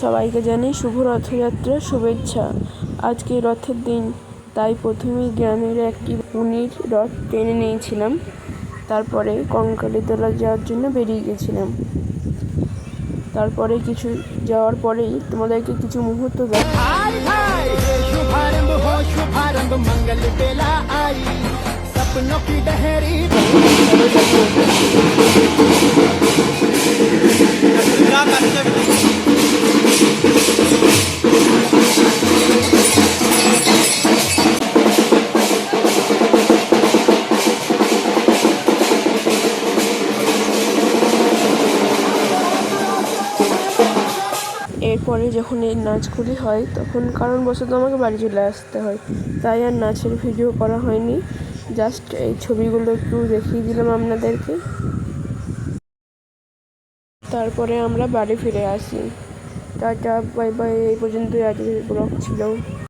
সবাইকে জানাই শুভ রথযাত্রার শুভেচ্ছা। আজকে রথের দিন, তাই প্রথমেই গ্রামের একটি পুনির রথ টেনে নিয়েছিলাম। তারপরে কঙ্কালীতলা যাওয়ার জন্য বেরিয়ে গেছিলাম। তারপরে কিছু যাওয়ার পরেই তোমাদেরকে কিছু মুহূর্ত এরপরে যখন এই নাচগুলি হয় তখন কারণবশত আমাকে বাড়ি চলে আসতে হয়, তাই আর নাচের ভিডিও করা হয়নি। জাস্ট এই ছবিগুলো একটু দেখিয়ে দিলাম আপনাদেরকে। তারপরে আমরা বাড়ি ফিরে আসি। Tata, bye bye. এই পর্যন্তই আজকের ব্লগ ছিল।